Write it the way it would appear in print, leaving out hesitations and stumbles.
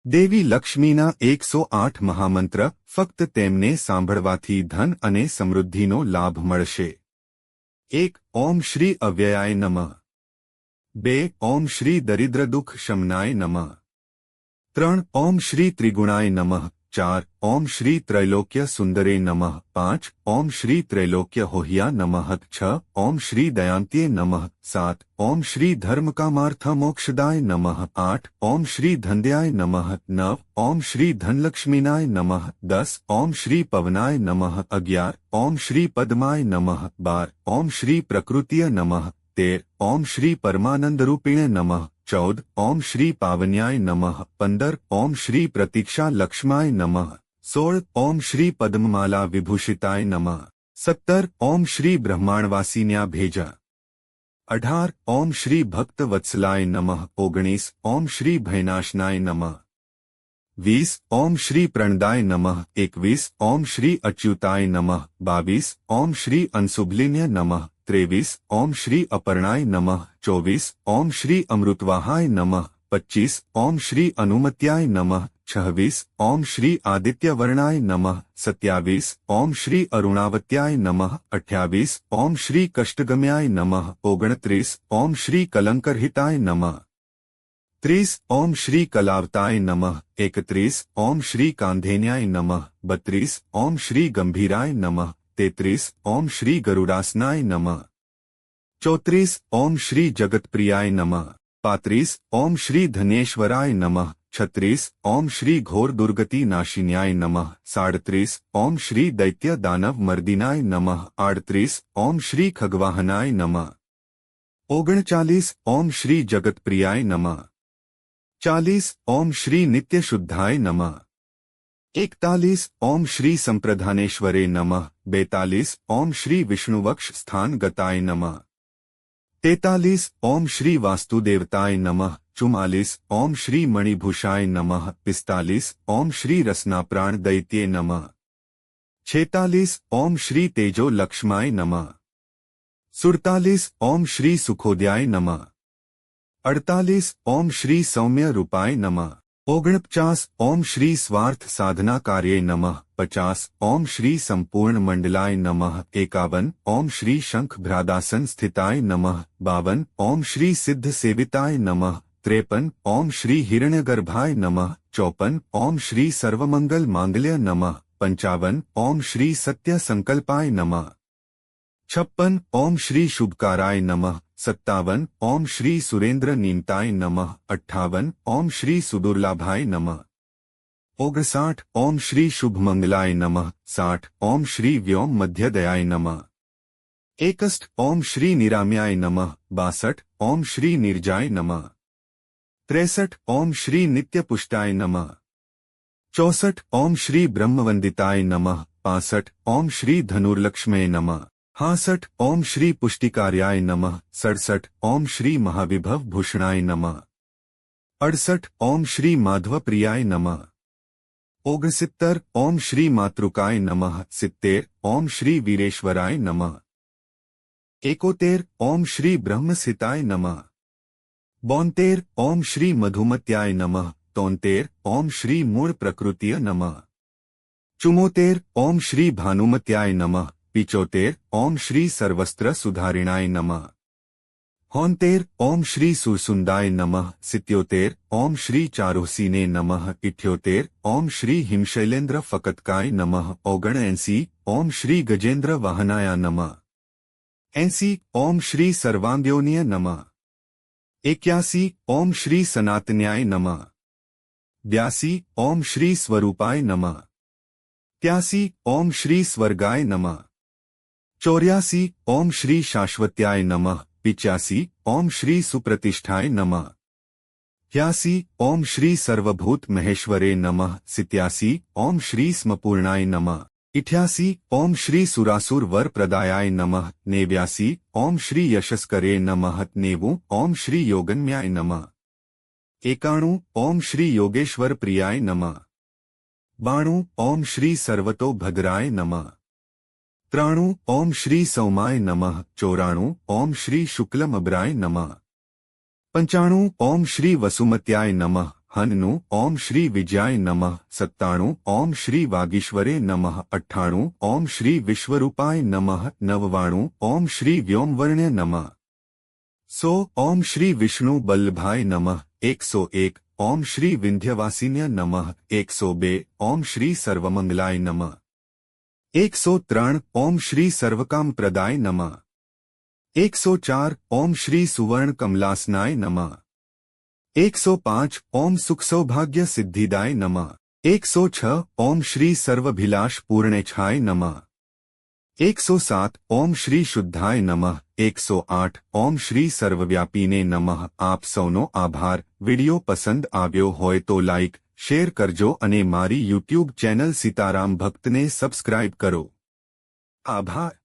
દેવી લક્ષ્મીના 108 મહામંત્ર ફક્ત તેમને સાંભળવાથી ધન અને સમૃદ્ધિનો લાભ મળશે। 1. ઓમ શ્રી અવ્યયાય નમઃ। 2. ઓમ શ્રી દરિદ્રદુઃખ શમનાય નમઃ। 3. ઓમ શ્રી ત્રિગુણાય નમઃ। 4. ઓમ શ્રી ત્રૈલોક્ય સુંદરે નમઃ। 5. ઓમ શ્રી ત્રૈલોક્ય હોહ્યા નમઃ। 6. ઓમ શ્રી દયાંત્યે નમઃ। 7. ઓમ શ્રી ધર્મકામાર્થ મોક્ષદાય નમઃ। 8. ઓમ શ્રી ધન્યાય નમઃ। 9. ઓમ શ્રી ધનલક્ષ્મીનાય નમઃ। 10. ઓમ શ્રી પવનાય નમઃ। 11. ઓમ શ્રી પદ્માય નમઃ। 12. ઓમ શ્રી પ્રકૃતિય નમઃ। 13. ઓમ શ્રી પરમાનંદરૂપિણે નમઃ। 14. ઓમ શ્રી પાવન્યાય નમઃ। 15. ઓમ શ્રી પ્રતીક્ષા લક્ષ્માય નમઃ। 16. ઓમ શ્રી પદ્મમાલા વિભૂષિતાય નમઃ। 17. ઓમ શ્રી બ્રહ્માંડવાસિન્યા ભેજા। 18. ઓમ શ્રી ભક્તવત્સલાય નમઃ। 19. ઓમ શ્રી ભયનાશનાય નમઃ। 20. ઓમ શ્રી પ્રણદાય નમઃ। 21. ઓમ શ્રી અચ્યુતાય નમઃ। 22. ઓમ શ્રી અંશુભલિન્ય નમઃ। 23. ઓમ શ્રી અપર્ણાય નમઃ। 24. ઓમ શ્રી અમૃતવાહાય નમઃ। 25. ઓમ શ્રી અનુમત્યાય નમઃ। 26. ઓમ શ્રી આદિત્યવર્ણાય નમઃ। 27. ઓમ શ્રી અરુણાવત્યાય નમઃ। 28. ઓમ શ્રી કષ્ટગમ્યાય નમઃ। 29. ઓમ શ્રી કલંકરહિતાય નમઃ। 30. ઓમ શ્રી કલાવતાય નમઃ। 31. ઓમ શ્રી કાંધેન્યાય નમઃ। 32. ઓમ શ્રી ગંભીરાય નમઃ। 33. ઓમ શ્રી ગરુડાસનાય નમઃ। 34. ઓમ શ્રી જગતપ્રિયાય નમઃ। 35. ઓમ શ્રી ધનેશ્વરાય નમઃ। 36. ઓમ શ્રી ઘોર દુર્ગતિ નાશિન્યાય નમઃ। 37. ઓમ શ્રી દૈત્ય દાનવ મર્દિનાય નમઃ। 38. ઓમ શ્રી ખગવાહનાય નમઃ। 39. ઓમ શ્રી જગતપ્રિયાય નમઃ। 40. ઓમ શ્રી નિત્યશુદ્ધાય નમઃ। 41. ઓમ શ્રી સંપ્રધાનેશ્વરે નમઃ। 42. ઓમ શ્રી વિષ્ણુવક્ષ સ્થાન ગતાય નમઃ। 43. ઓમ શ્રી વાસ્તુદેવતાય નમઃ। 44. ઓમ શ્રી મણિભૂષાય નમઃ। 45. ઓમ શ્રી રસનાપ્રાણ દૈત્યે નમઃ। 46. ઓમ શ્રી તેજો લક્ષ્માય નમઃ। 47. ઓમ શ્રી સુખોદયાય નમઃ। 48. ઓમ શ્રી સૌમ્ય રૂપાય નમઃ। 49. ઓમ શ્રી સ્વાર્થ સાધના કાર્યે નમઃ। 50. ઓમ શ્રી સંપૂર્ણ મંડલાય નમઃ। 51. ઓમ શ્રી શંખ ભ્રાદાસન સ્થિતાય નમઃ। 52. ઓમ શ્રી સિદ્ધ સેવિતાય નમઃ। 53. ઓમ શ્રી હિરણ્યગર્ભાય નમઃ। 54. ઓમ શ્રી સર્વમંગલ માંગલ્ય નમઃ। 55. ઓમ શ્રી સત્ય સંકલ્પાય નમઃ। 56. ઓમ શ્રી શુભકારાય નમઃ। 57. ઓમ શ્રી સુરેન્દ્ર નીમતાય નમઃ। 58. ઓમ શ્રી સુદુર્લાભાય નમઃ। 59. ઓમ શ્રી શુભમંગલાય નમઃ। 60. ઓમ શ્રી વ્યોમ મધ્યદયાય નમઃ। 61. ઓમ શ્રી નિરામ્યાય નમઃ। 62. ઓમ શ્રી નિર્જાય નમઃ। 63. ઓમ શ્રી નિત્યપુષ્ટાય નમઃ। 64. ઓમ શ્રી બ્રહ્મવંદિતાય નમઃ। 65. ઓમ શ્રી ધનુર્લક્ષ્મે નમઃ। 66. ઓમ શ્રી પુષ્ટિકાર્યાય નમઃ। 67. ઓમ શ્રી મહાવિભવ ભૂષણાય નમઃ। 68. ઓમ શ્રી માધવપ્રિયાય નમઃ। 69. ઓમ શ્રી માતૃકાય નમઃ। 70. ઓમ શ્રી વીરેશ્વરાય નમઃ। 71. ઓમ શ્રી બ્રહ્મસ્થિતાય નમઃ। 72. ઓમ શ્રી મધુમત્યાય નમઃ। 73. ઓમ શ્રી મૂળ પ્રકૃતિય નમઃ। 74. ઓમ શ્રી ભાનુમત્યાય નમઃ। 75. ઓમ શ્રી સર્વસ્ત્ર સુધારિણાય નમઃ। 73. ઓમ શ્રી સુરસુંદાય નમઃ। 77. ઓમ શ્રી ચારુસીને નમઃ। 78. ઓમ શ્રી હિમશૈલેન્દ્ર ફકતકાય નમઃ। 79. ઓમ શ્રી ગજેન્દ્ર વાહનાય નમઃ। 80. ઓમ શ્રી સર્વાંગ્યોનિય નમઃ। 81. ઓમ શ્રી સનાતન્યાય નમઃ। 82. ઓમ શ્રી સ્વરૂપાય નમઃ। 83. ઓમ શ્રી સ્વર્ગાય નમઃ। 84. ઓમ શ્રી શાશ્વત્યાય નમઃ। 85. ઓમ શ્રી સુપ્રતિષ્ઠાય નમઃ। 86. ઓમ શ્રી સર્વભૂત મહેશ્વરે નમઃ। 87. ઓમ શ્રી સ્મપૂર્ણાય નમઃ। 88. ઓમ શ્રી સુરાસુર વર પ્રદાયાય નમઃ। 89. ઓમ શ્રી યશસ્કરે નમઃ। 90. ઓમ શ્રી યોગન્યાય નમઃ। 91. ઓમ શ્રી યોગેશ્વર પ્રિયાય નમઃ। 92. ઓમ શ્રી સર્વતો ભદ્રાય નમઃ। 93. ઓમ શ્રી સૌમાય નમઃ। 94. ઓમ શ્રી શુક્લમબ્રાય નમઃ। 95. ઓમ શ્રી વસુમત્યાય નમઃ। હનનું ઓમ શ્રી વિજયાય નમઃ 97 ઓમ શ્રી વાગીશ્વરે નમઃ 98 ઓમ શ્રી વિશ્વરૂપાય નમઃ 99 ઓમ શ્રી વ્યોમવર્ણ્ય નમઃ 100 ઓમ શ્રી વિષ્ણુ બલ્લભાય નમઃ 101 ઓમ શ્રી વિંધ્યવાસિન્ય નમઃ 102 ઓમ શ્રી સર્વમંગલાય નમઃ 103 ઓમ શ્રી સર્વકામપ્રદાય નમઃ 104 ઓમ શ્રી સુવર્ણ કમલાસનાય નમઃ 105 ઓમ સુખ સૌભાગ્ય સિદ્ધિદાય નમઃ 106 ઓમ શ્રી સર્વભિલાષ પૂર્ણેચ્છાય નમઃ 107 ઓમ શ્રી શુદ્ધાય નમઃ 108 ઓમ શ્રી સર્વવ્યાપીને નમઃ આપ સૌનો આભાર વિડિયો પસંદ આવ્યો હોય તો લાઇક શેર કરજો અને મારી યુટ્યુબ ચેનલ સીતારામ ભક્તને સબસ્ક્રાઇબ કરો આભાર।